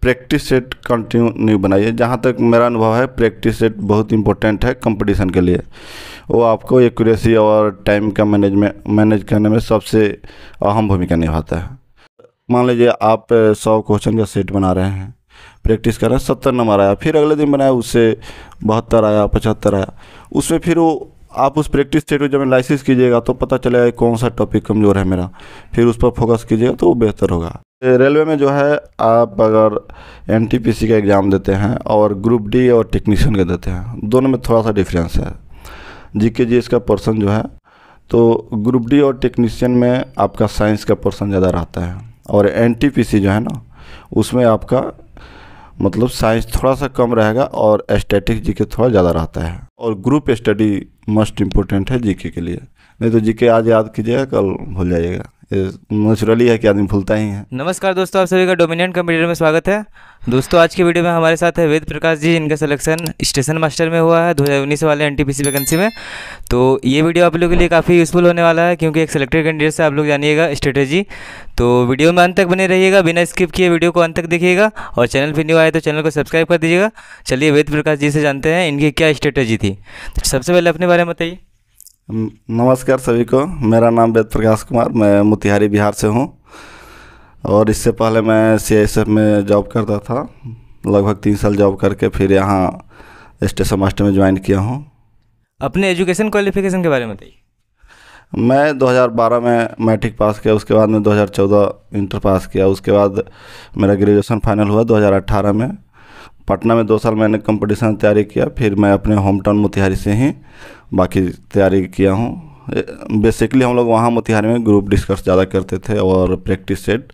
Practice set continue बनाइए। जहाँ तक मेरा अनुभव है, प्रैक्टिस सेट बहुत इंपॉर्टेंट है कंपटीशन के लिए। वो आपको एक्यूरेसी और टाइम का मैनेज करने में सबसे अहम भूमिका निभाता है। मान लीजिए आप 100 क्वेश्चन का सेट बना रहे हैं, प्रैक्टिस कर रहे हैं, 70 नंबर आया, फिर अगले दिन बनाया उससे 72 आया, 75 आया, उसमें फिर वो आप उस प्रैक्टिस सेट को जब एनालिसिस कीजिएगा तो पता चलेगा कौन सा टॉपिक कमज़ोर है मेरा, फिर उस पर फोकस कीजिएगा तो वो बेहतर होगा। रेलवे में जो है, आप अगर एनटीपीसी का एग्ज़ाम देते हैं और ग्रुप डी और टेक्नीशियन का देते हैं, दोनों में थोड़ा सा डिफरेंस है। जीके जीएस का पोर्शन जो है, तो ग्रुप डी और टेक्नीशियन में आपका साइंस का पोर्शन ज़्यादा रहता है, और एनटीपीसी जो है ना, उसमें आपका मतलब साइंस थोड़ा सा कम रहेगा और स्टैटिक जीके थोड़ा ज़्यादा रहता है। और ग्रुप स्टडी मस्ट इम्पोर्टेंट है जीके के लिए, नहीं तो जीके आज याद कीजिएगा, कल भूल जाइएगा। ये नेचुरली है कि आदमी भूलता ही है। नमस्कार दोस्तों, आप सभी का डोमिनेंट कंप्यूटर में स्वागत है। दोस्तों आज के वीडियो में हमारे साथ है वेद प्रकाश जी। इनका सिलेक्शन स्टेशन मास्टर में हुआ है 2019 वाले एनटीपीसी वैकेंसी में। तो ये वीडियो आप लोगों के लिए काफ़ी यूज़फुल होने वाला है, क्योंकि एक सिलेक्टेड कैंडिडेट से आप लोग जानिएगा स्ट्रेटेजी। तो वीडियो में अंत तक बने रहिएगा, बिना स्किप किए वीडियो को अंत तक देखिएगा, और चैनल पर न्यू आए तो चैनल को सब्सक्राइब कर दीजिएगा। चलिए वेद प्रकाश जी से जानते हैं इनकी क्या स्ट्रेटेजी थी। तो सबसे पहले अपने बारे में बताइए। नमस्कार सभी को, मेरा नाम वेद प्रकाश कुमार, मैं मोतिहारी बिहार से हूँ। और इससे पहले मैं सीआईएसएफ में जॉब करता था, लगभग 3 साल जॉब करके फिर यहाँ स्टेशन मास्टर में ज्वाइन किया हूँ। अपने एजुकेशन क्वालिफिकेशन के बारे में बताइए। मैं 2012 में मैट्रिक पास किया, उसके बाद में 2014 इंटर पास किया, उसके बाद मेरा ग्रेजुएशन फाइनल हुआ 2018 में। पटना में 2 साल मैंने कंपटीशन तैयारी किया, फिर मैं अपने होम टाउन मोतिहारी से ही बाकी तैयारी किया हूँ। बेसिकली हम लोग वहाँ मोतिहारी में ग्रुप डिस्कस ज़्यादा करते थे और प्रैक्टिस सेट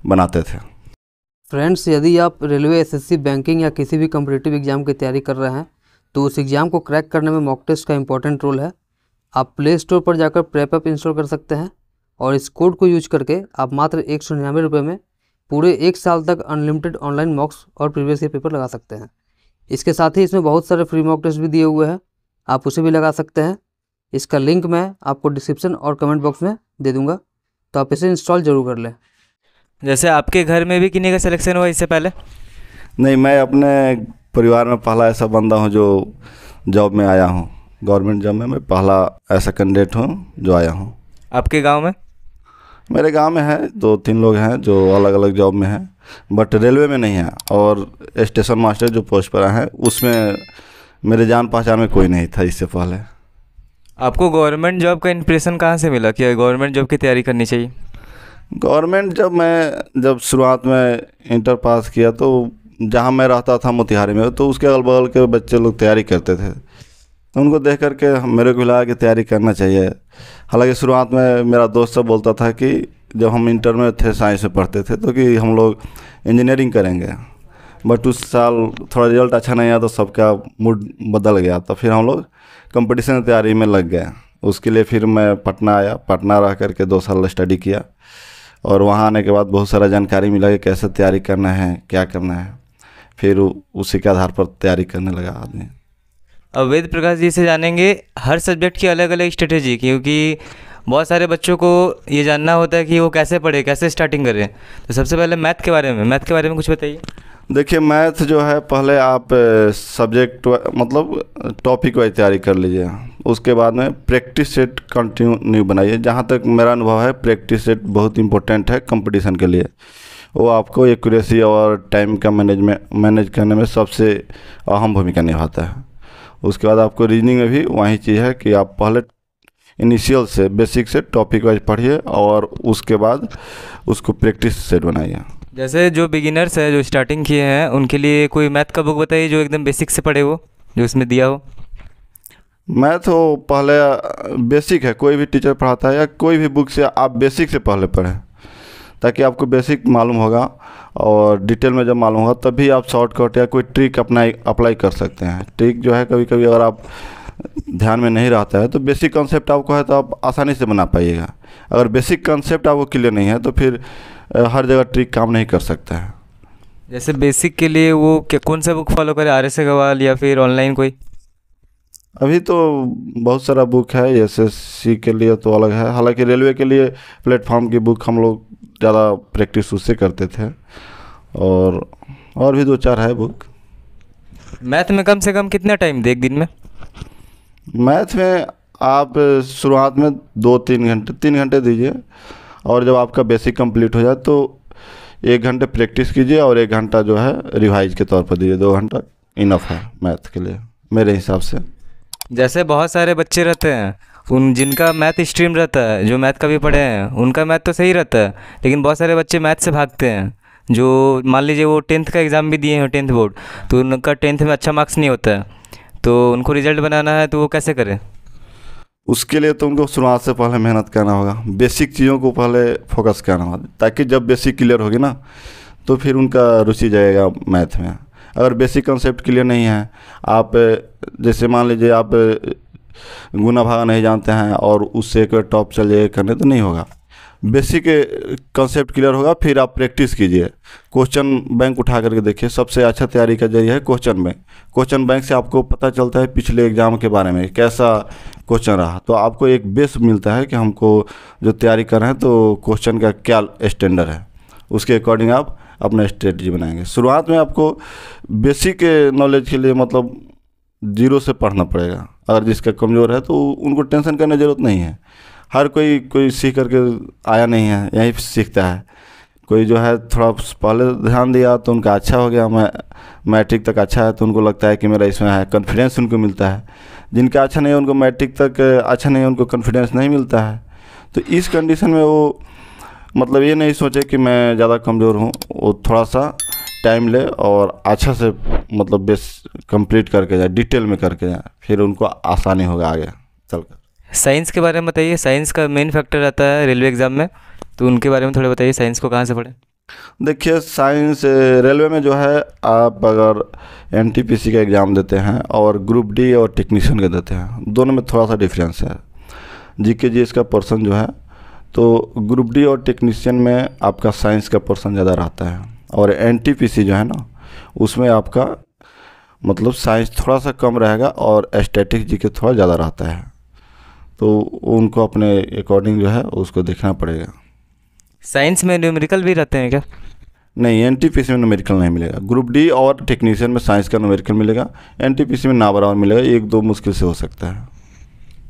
बनाते थे। फ्रेंड्स, यदि आप रेलवे, एसएससी, बैंकिंग या किसी भी कॉम्पिटिटिव एग्जाम की तैयारी कर रहे हैं तो उस एग्ज़ाम को क्रैक करने में मॉक टेस्ट का इंपॉर्टेंट रोल है। आप प्ले स्टोर पर जाकर प्रेप ऐप इंस्टॉल कर सकते हैं, और इस कोड को यूज करके आप मात्र 199 रुपये में पूरे 1 साल तक अनलिमिटेड ऑनलाइन मॉक्स और प्रीवियस ईयर पेपर लगा सकते हैं। इसके साथ ही इसमें बहुत सारे फ्री मॉक टेस्ट भी दिए हुए हैं, आप उसे भी लगा सकते हैं। इसका लिंक मैं आपको डिस्क्रिप्शन और कमेंट बॉक्स में दे दूंगा, तो आप इसे इंस्टॉल जरूर कर लें। जैसे आपके घर में भी किन्हीं का सिलेक्शन हुआ इससे पहले? नहीं, मैं अपने परिवार में पहला ऐसा बंदा हूँ जो जॉब में आया हूँ। गवर्नमेंट जॉब में मैं पहला ऐसा कैंडिडेट हूँ जो आया हूँ। आपके गांव में? मेरे गांव में है 2-3 लोग हैं जो अलग अलग जॉब में हैं, बट रेलवे में नहीं है। और स्टेशन मास्टर जो पोस्ट पर आए हैं उसमें मेरे जान पहचान में कोई नहीं था इससे पहले। आपको गवर्नमेंट जॉब का इंप्रेशन कहाँ से मिला कि गवर्नमेंट जॉब की तैयारी करनी चाहिए? गवर्नमेंट जब शुरुआत में इंटर पास किया तो जहाँ मैं रहता था मोतिहारी में, तो उसके अगल बगल के बच्चे लोग तैयारी करते थे, तो उनको देख करके मेरे को लगा कि तैयारी करना चाहिए। हालांकि शुरुआत में मेरा दोस्त सब बोलता था कि जब हम इंटर में थे, साइंस में पढ़ते थे, तो कि हम लोग इंजीनियरिंग करेंगे, बट उस साल थोड़ा रिजल्ट अच्छा नहीं आया तो सबका मूड बदल गया। तो फिर हम लोग कंपटीशन तैयारी में लग गए। उसके लिए फिर मैं पटना आया, पटना रह करके 2 साल स्टडी किया, और वहाँ आने के बाद बहुत सारा जानकारी मिला कि कैसे तैयारी करना है, क्या करना है। फिर उसी के आधार पर तैयारी करने लगा आदमी। अब वेद प्रकाश जी से जानेंगे हर सब्जेक्ट की अलग अलग स्ट्रेटेजी, क्योंकि बहुत सारे बच्चों को ये जानना होता है कि वो कैसे पढ़े, कैसे स्टार्टिंग करें। तो सबसे पहले मैथ के बारे में कुछ बताइए। देखिए, मैथ जो है, पहले आप सब्जेक्ट मतलब टॉपिक वाइज तैयारी कर लीजिए, उसके बाद में प्रैक्टिस सेट कंटिन्यू बनाइए। जहाँ तक मेरा अनुभव है, प्रैक्टिस सेट बहुत इंपॉर्टेंट है कंपटीशन के लिए। वो आपको एक्यूरेसी और टाइम का मैनेज करने में सबसे अहम भूमिका निभाता है। उसके बाद आपको रीजनिंग में भी वही चीज़ है कि आप पहले इनिशियल से, बेसिक से टॉपिक वाइज पढ़िए और उसके बाद उसको प्रैक्टिस सेट बनाइए। जैसे जो बिगिनर्स है, जो स्टार्टिंग किए हैं, उनके लिए कोई मैथ का बुक बताइए जो एकदम बेसिक से पढ़े, वो जो उसमें दिया हो। मैथ हो पहले बेसिक है, कोई भी टीचर पढ़ाता है या कोई भी बुक से आप बेसिक से पहले पढ़ें, ताकि आपको बेसिक मालूम होगा, और डिटेल में जब मालूम होगा तभी आप शॉर्टकट या कोई ट्रिक अप्लाई कर सकते हैं। ट्रिक जो है, कभी कभी अगर आप ध्यान में नहीं रहता है तो बेसिक कॉन्सेप्ट आपको है तो आप आसानी से बना पाइएगा। अगर बेसिक कॉन्सेप्ट आपको क्लियर नहीं है तो फिर हर जगह ट्रिक काम नहीं कर सकता है। जैसे बेसिक के लिए वो कौन सा बुक फॉलो करें, RS अग्रवाल या फिर ऑनलाइन कोई? अभी तो बहुत सारा बुक है, एसएससी के लिए तो अलग है। हालांकि रेलवे के लिए प्लेटफॉर्म की बुक हम लोग ज़्यादा प्रैक्टिस उससे करते थे, और और भी 2-4 है बुक। मैथ में कम से कम कितना टाइम दे एक दिन में? मैथ में आप शुरुआत में 3 घंटे दीजिए, और जब आपका बेसिक कंप्लीट हो जाए तो 1 घंटे प्रैक्टिस कीजिए और 1 घंटा जो है रिवाइज के तौर पर दीजिए। 2 घंटा इनफ है मैथ के लिए मेरे हिसाब से। जैसे बहुत सारे बच्चे रहते हैं उन जिनका मैथ स्ट्रीम रहता है, जो मैथ कभी पढ़े हैं उनका मैथ तो सही रहता है, लेकिन बहुत सारे बच्चे मैथ से भागते हैं। जो मान लीजिए वो 10th का एग्ज़ाम भी दिए हैं, 10th बोर्ड, तो उनका 10th में अच्छा मार्क्स नहीं होता है, तो उनको रिजल्ट बनाना है तो वो कैसे करें? उसके लिए तो उनको शुरुआत से पहले मेहनत करना होगा, बेसिक चीज़ों को पहले फोकस करना होगा, ताकि जब बेसिक क्लियर होगी ना तो फिर उनका रुचि जाएगा मैथ में। अगर बेसिक कंसेप्ट क्लियर नहीं है, आप जैसे मान लीजिए आप गुना भागा नहीं जानते हैं और उससे एक टॉप चलिए करने, तो नहीं होगा। बेसिक कंसेप्ट क्लियर होगा, फिर आप प्रैक्टिस कीजिए। क्वेश्चन बैंक उठा करके देखिए, सबसे अच्छा तैयारी का जरिया है क्वेश्चन बैंक। क्वेश्चन बैंक से आपको पता चलता है पिछले एग्जाम के बारे में कैसा क्वेश्चन रहा, तो आपको एक बेस मिलता है कि हमको जो तैयारी कर रहे हैं तो क्वेश्चन का क्या स्टैंडर्ड है, उसके अकॉर्डिंग आप अपना स्ट्रेटजी बनाएंगे। शुरुआत में आपको बेसिक नॉलेज के लिए मतलब 0 से पढ़ना पड़ेगा। अगर जिसका कमज़ोर है तो उनको टेंशन करने की ज़रूरत नहीं है। हर कोई सीख करके आया नहीं है, यहीं सीखता है। कोई जो है थोड़ा पहले ध्यान दिया तो उनका अच्छा हो गया, मैट्रिक तक अच्छा है तो उनको लगता है कि मेरा इसमें है, कॉन्फिडेंस उनको मिलता है। जिनका अच्छा नहीं है, उनको मैट्रिक तक अच्छा नहीं है, उनको कॉन्फिडेंस नहीं मिलता है। तो इस कंडीशन में वो मतलब ये नहीं सोचे कि मैं ज़्यादा कमज़ोर हूँ, वो थोड़ा सा टाइम ले और अच्छा से मतलब बेस कंप्लीट करके जाए, डिटेल में करके जाए, फिर उनको आसानी होगा आगे चलकर। साइंस के बारे में बताइए। साइंस का मेन फैक्टर रहता है रेलवे एग्ज़ाम में, तो उनके बारे में थोड़ा बताइए, साइंस को कहाँ से पढ़ें? देखिए, साइंस रेलवे में जो है, आप अगर एनटीपीसी का एग्ज़ाम देते हैं और ग्रुप डी और टेक्नीशियन का देते हैं, दोनों में थोड़ा सा डिफरेंस है। जीके जीएस का पर्सन जो है, तो ग्रुप डी और टेक्नीशियन में आपका साइंस का पर्सन ज़्यादा रहता है, और एनटीपीसी जो है ना, उसमें आपका मतलब साइंस थोड़ा सा कम रहेगा और स्टैटिक जीके थोड़ा ज़्यादा रहता है। तो उनको अपने अकॉर्डिंग जो है उसको देखना पड़ेगा। साइंस में न्यूमेरिकल भी रहते हैं क्या? नहीं, एनटीपीसी में न्यूमेरिकल नहीं मिलेगा। ग्रुप डी और टेक्नीशियन में साइंस का न्यूमेरिकल मिलेगा, एनटीपीसी में ना बराबर मिलेगा, 1-2 मुश्किल से हो सकता है।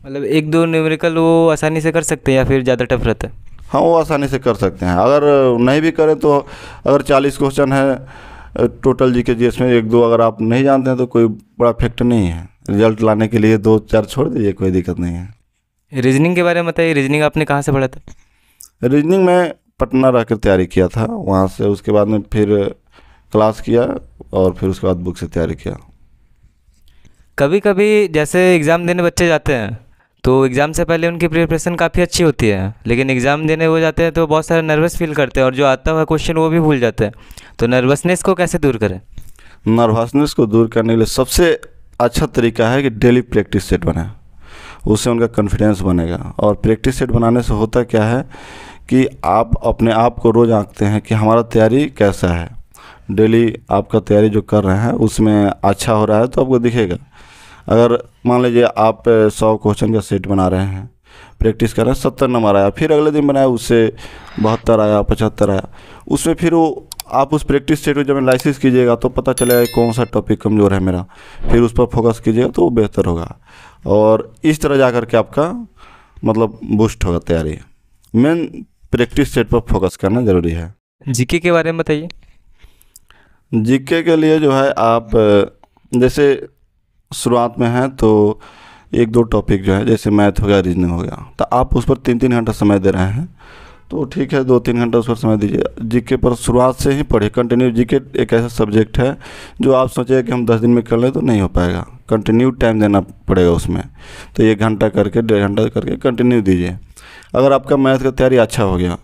मतलब 1-2 न्यूमेरिकल वो आसानी से कर सकते हैं या फिर ज़्यादा टफ रहता है? हाँ, वो आसानी से कर सकते हैं। अगर नहीं भी करें तो अगर 40 क्वेश्चन है टोटल जीके जीएस में, 1-2 अगर आप नहीं जानते हैं तो कोई बड़ा फैक्टर नहीं है। रिजल्ट लाने के लिए 2-4 छोड़ दीजिए, कोई दिक्कत नहीं है। रीजनिंग के बारे में बताइए। रीजनिंग आपने कहाँ से पढ़ा था? रीजनिंग में पटना रहकर तैयारी किया था, वहाँ से उसके बाद में फिर क्लास किया और फिर उसके बाद बुक से तैयारी किया। कभी कभी जैसे एग्ज़ाम देने बच्चे जाते हैं तो एग्ज़ाम से पहले उनकी प्रिपरेशन काफ़ी अच्छी होती है, लेकिन एग्ज़ाम देने वो जाते हैं तो बहुत सारा नर्वस फील करते हैं और जो आता हुआ क्वेश्चन वो भी भूल जाते हैं। तो नर्वसनेस को कैसे दूर करें? नर्वसनेस को दूर करने के लिए सबसे अच्छा तरीका है कि डेली प्रैक्टिस सेट बनाएं, उससे उनका कॉन्फिडेंस बनेगा। और प्रैक्टिस सेट बनाने से होता क्या है कि आप अपने आप को रोज़ आंकते हैं कि हमारा तैयारी कैसा है। डेली आपका तैयारी जो कर रहे हैं उसमें अच्छा हो रहा है तो आपको दिखेगा। अगर मान लीजिए आप 100 क्वेश्चन का सेट बना रहे हैं, प्रैक्टिस कर रहे हैं, 70 नंबर आया, फिर अगले दिन बनाया उससे 72 आया, 75 आया, उसमें फिर वो आप उस प्रैक्टिस सेट को जब एनालिसिस कीजिएगा तो पता चलेगा कौन सा टॉपिक कमज़ोर है मेरा, फिर उस पर फोकस कीजिएगा तो वो बेहतर होगा। और इस तरह जा कर के आपका मतलब बूस्ट होगा तैयारी। मेन प्रैक्टिस सेट पर फोकस करना ज़रूरी है। जीके के बारे में बताइए। जीके के लिए जो है, आप जैसे शुरुआत में हैं तो 1-2 टॉपिक जो है, जैसे मैथ हो गया, रीजनिंग हो गया, तो आप उस पर 3-3 घंटा समय दे रहे हैं तो ठीक है, 2-3 घंटा उस पर समय दीजिए। जीके पर शुरुआत से ही पढ़िए कंटिन्यू। जीके एक ऐसा सब्जेक्ट है जो आप सोचिए कि हम 10 दिन में कर लें तो नहीं हो पाएगा, कंटिन्यू टाइम देना पड़ेगा उसमें। तो 1 घंटा करके 1.5 घंटा करके कंटिन्यू दीजिए। अगर आपका मैथ का तैयारी अच्छा हो गया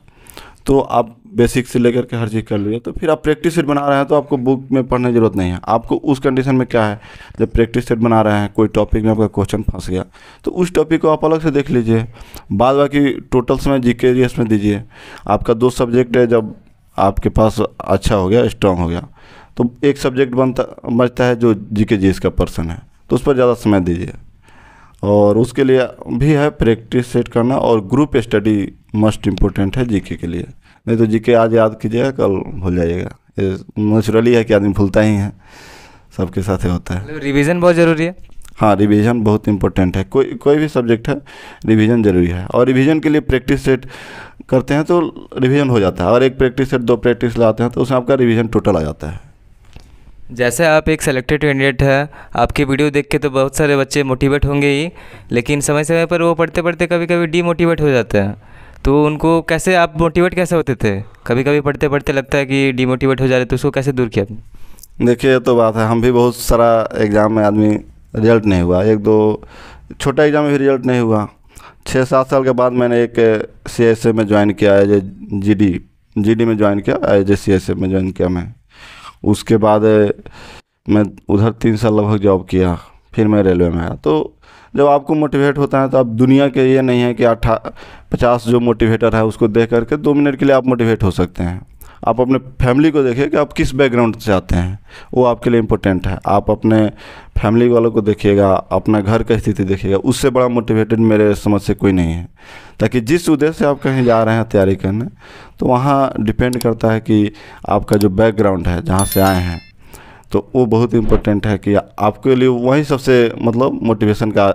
तो आप बेसिक से लेकर के हर चीज़ कर लीजिए, तो फिर आप प्रैक्टिस सेट बना रहे हैं तो आपको बुक में पढ़ने की ज़रूरत नहीं है। आपको उस कंडीशन में क्या है, जब प्रैक्टिस सेट बना रहे हैं, कोई टॉपिक में आपका क्वेश्चन फंस गया तो उस टॉपिक को आप अलग से देख लीजिए, बाद बाकी टोटल समय जीके जीएस में दीजिए। आपका 2 सब्जेक्ट है, जब आपके पास अच्छा हो गया, स्ट्रांग हो गया, तो एक सब्जेक्ट बचता है जो जीके जीएस का पर्सन है, तो उस पर ज़्यादा समय दीजिए। और उसके लिए भी है प्रैक्टिस सेट करना, और ग्रुप स्टडी मस्ट इम्पोर्टेंट है जीके के लिए। नहीं तो जीके आज याद कीजिएगा, कल भूल जाइएगा, नेचुरली है कि आदमी भूलता ही है, सबके साथ ही होता है। रिवीजन बहुत ज़रूरी है। हाँ, रिवीजन बहुत इंपॉर्टेंट है। कोई भी सब्जेक्ट है, रिवीजन ज़रूरी है। और रिवीजन के लिए प्रैक्टिस सेट करते हैं तो रिवीजन हो जाता है, और एक प्रैक्टिस सेट 2 प्रैक्टिस लाते हैं तो उसमें आपका रिवीजन टोटल आ जाता है। जैसे आप एक सेलेक्टेड कैंडिडेट है, आपकी वीडियो देख के तो बहुत सारे बच्चे मोटिवेट होंगे ही, लेकिन समय समय पर वो पढ़ते पढ़ते कभी कभी डीमोटिवेट हो जाते हैं। तो उनको कैसे आप मोटिवेट कैसे होते थे? कभी कभी पढ़ते पढ़ते लगता है कि डीमोटिवेट हो जा रहे, तो उसको कैसे दूर किया आपने? देखिए, ये तो बात है, हम भी बहुत सारा एग्ज़ाम में आदमी रिजल्ट नहीं हुआ, 1-2 छोटा एग्ज़ाम में भी रिजल्ट नहीं हुआ। 6-7 साल के बाद मैंने एक CSA में ज्वाइन किया, एज ए GD में ज्वाइन किया, एज ए CSA में ज्वाइन किया मैं। उसके बाद मैं उधर 3 साल लगभग जॉब किया, फिर मैं रेलवे में आया। तो जब आपको मोटिवेट होता है तो आप दुनिया के ये नहीं है कि 50 जो मोटिवेटर है उसको देख करके 2 मिनट के लिए आप मोटिवेट हो सकते हैं। आप अपने फैमिली को देखिए कि आप किस बैकग्राउंड से आते हैं, वो आपके लिए इम्पोर्टेंट है। आप अपने फैमिली वालों को देखिएगा, अपना घर का स्थिति देखिएगा, उससे बड़ा मोटिवेटेड मेरे समझ से कोई नहीं है। ताकि जिस उद्देश्य से आप कहीं जा रहे हैं तैयारी करने, तो वहाँ डिपेंड करता है कि आपका जो बैकग्राउंड है, जहाँ से आए हैं, तो वो बहुत इम्पोर्टेंट है कि आपके लिए वही सबसे मतलब मोटिवेशन का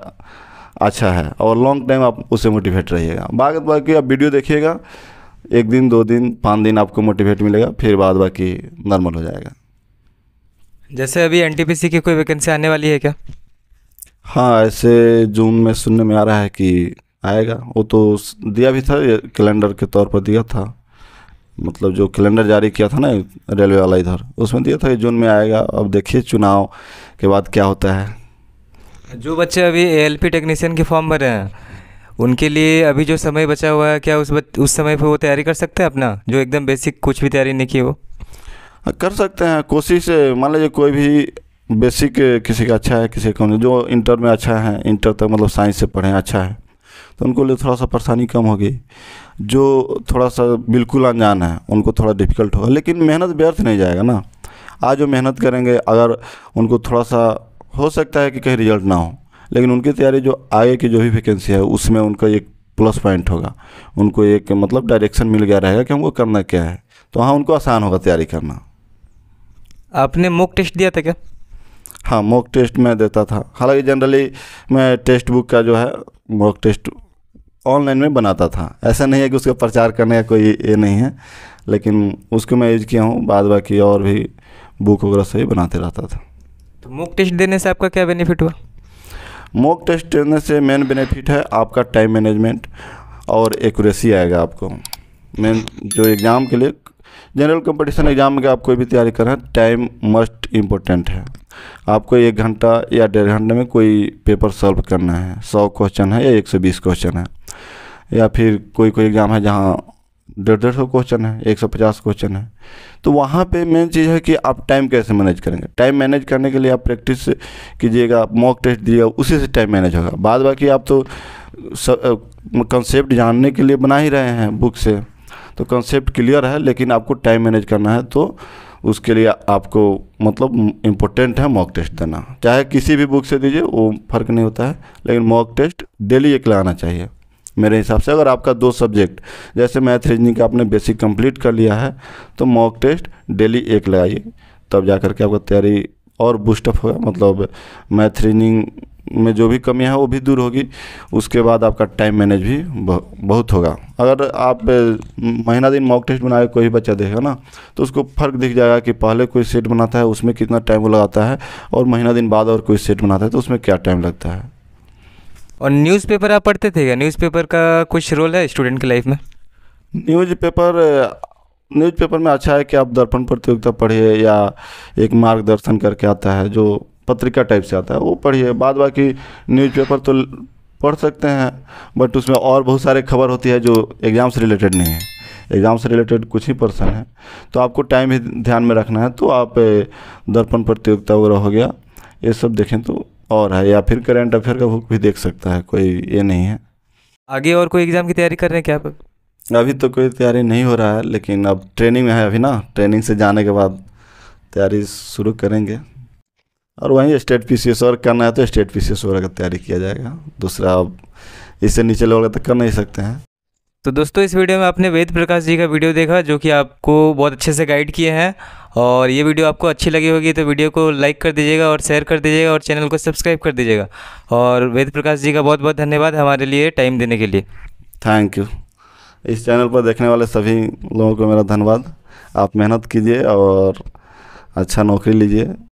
अच्छा है, और लॉन्ग टाइम आप उससे मोटिवेट रहिएगा। बाकी आप वीडियो देखिएगा, 1 दिन 2 दिन 5 दिन आपको मोटिवेट मिलेगा, फिर बाद बाकी नॉर्मल हो जाएगा। जैसे अभी NTPC की कोई वैकेंसी आने वाली है क्या? हाँ, ऐसे जून में सुनने में आ रहा है कि आएगा। वो तो दिया भी था, कैलेंडर के तौर पर दिया था, मतलब जो कैलेंडर जारी किया था ना रेलवे वाला, इधर उसमें दिया था कि जून में आएगा। अब देखिए चुनाव के बाद क्या होता है। जो बच्चे अभी ALP टेक्नीशियन के फॉर्म भरे हैं, उनके लिए अभी जो समय बचा हुआ है, क्या उस समय पे वो तैयारी कर सकते हैं अपना, जो एकदम बेसिक कुछ भी तैयारी नहीं की हो? कर सकते हैं कोशिश। मान लीजिए कोई भी बेसिक किसी का अच्छा है, किसी का नहीं। जो इंटर में अच्छा है, इंटर तक मतलब साइंस से पढ़े अच्छा है, तो उनको लिए थोड़ा सा परेशानी कम होगी। जो थोड़ा सा बिल्कुल अनजान है उनको थोड़ा डिफ़िकल्ट होगा, लेकिन मेहनत व्यर्थ नहीं जाएगा ना। आज जो मेहनत करेंगे, अगर उनको थोड़ा सा हो सकता है कि कहीं रिजल्ट ना हो, लेकिन उनकी तैयारी जो आगे की जो भी वैकेंसी है उसमें उनका एक प्लस पॉइंट होगा। उनको एक मतलब डायरेक्शन मिल गया रहेगा कि हमको करना क्या है, तो हाँ उनको आसान होगा तैयारी करना। आपने मॉक टेस्ट दिया था क्या? हाँ, मॉक टेस्ट मैं देता था। हालांकि जनरली मैं टेक्स्ट बुक का जो है मॉक टेस्ट ऑनलाइन में बनाता था। ऐसा नहीं है कि उसका प्रचार करने का कोई ये नहीं है, लेकिन उसको मैं यूज किया हूँ। बाद बाकी और भी बुक वगैरह से ही बनाते रहता था। तो मॉक टेस्ट देने से आपका क्या बेनिफिट हुआ? मॉक टेस्ट देने से मेन बेनिफिट है आपका टाइम मैनेजमेंट और एक्यूरेसी आएगा आपको। मेन जो एग्ज़ाम के लिए, जनरल कंपटीशन एग्ज़ाम में आप कोई भी तैयारी कर रहे हैं, टाइम मस्ट इम्पोर्टेंट है। आपको 1 घंटा या 1.5 घंटे में कोई पेपर सॉल्व करना है। 100 क्वेश्चन है या 120 क्वेश्चन है, या फिर कोई एग्ज़ाम है जहाँ 150 क्वेश्चन है, 150 क्वेश्चन है। तो वहाँ पे मेन चीज़ है कि आप टाइम कैसे मैनेज करेंगे। टाइम मैनेज करने के लिए आप प्रैक्टिस कीजिएगा, मॉक टेस्ट दिएगा, उसी से टाइम मैनेज होगा। बाद बाकी आप तो कंसेप्ट जानने के लिए बना ही रहे हैं बुक से, तो कंसेप्ट क्लियर है, लेकिन आपको टाइम मैनेज करना है, तो उसके लिए आपको मतलब इम्पोर्टेंट है मॉक टेस्ट देना। चाहे किसी भी बुक से दीजिए, वो फ़र्क नहीं होता है, लेकिन मॉक टेस्ट डेली 1 लगाना चाहिए मेरे हिसाब से। अगर आपका 2 सब्जेक्ट जैसे मैथ रीजनिंग का आपने बेसिक कंप्लीट कर लिया है, तो मॉक टेस्ट डेली 1 लगाइए, तब जा कर के आपका तैयारी और बूस्टअप होगा। मतलब मैथ रीजनिंग में जो भी कमियां हैं वो भी दूर होगी। उसके बाद आपका टाइम मैनेज भी बहुत होगा। अगर आप महीना दिन मॉक टेस्ट बना के कोई भी बच्चा देखेगा ना, तो उसको फ़र्क दिख जाएगा कि पहले कोई सेट बनाता है उसमें कितना टाइम वो लगाता है, और महीना दिन बाद और कोई सेट बनाता है तो उसमें क्या टाइम लगता है। और न्यूज़पेपर आप पढ़ते थे क्या? न्यूज़पेपर का कुछ रोल है स्टूडेंट की लाइफ में? न्यूज़पेपर में अच्छा है कि आप दर्पण प्रतियोगिता पढ़िए, या एक मार्गदर्शन करके आता है जो पत्रिका टाइप से आता है, वो पढ़िए। बाद बाकी न्यूज़पेपर तो पढ़ सकते हैं, बट उसमें और बहुत सारे खबर होती है जो एग्ज़ाम से रिलेटेड नहीं है। एग्ज़ाम से रिलेटेड कुछ ही पर्सन है, तो आपको टाइम भी ध्यान में रखना है। तो आप दर्पण प्रतियोगिता वगैरह हो गया, ये सब देखें तो और है, या फिर करंट अफेयर का बुक भी देख सकता है, कोई ये नहीं है। आगे और कोई एग्ज़ाम की तैयारी कर रहे हैं क्या आप? अभी तो कोई तैयारी नहीं हो रहा है, लेकिन अब ट्रेनिंग में है अभी ना। ट्रेनिंग से जाने के बाद तैयारी शुरू करेंगे, और वहीं स्टेट PCS और करना है तो स्टेट PCS वगैरह का तैयारी किया जाएगा। दूसरा अब इससे नीचे लोग तक कर नहीं सकते हैं। तो दोस्तों, इस वीडियो में आपने वेद प्रकाश जी का वीडियो देखा, जो कि आपको बहुत अच्छे से गाइड किए हैं, और ये वीडियो आपको अच्छी लगी होगी तो वीडियो को लाइक कर दीजिएगा और शेयर कर दीजिएगा और चैनल को सब्सक्राइब कर दीजिएगा। और वेद प्रकाश जी का बहुत बहुत धन्यवाद हमारे लिए टाइम देने के लिए। Thank you. इस चैनल पर देखने वाले सभी लोगों को मेरा धन्यवाद। आप मेहनत कीजिए और अच्छा नौकरी लीजिए।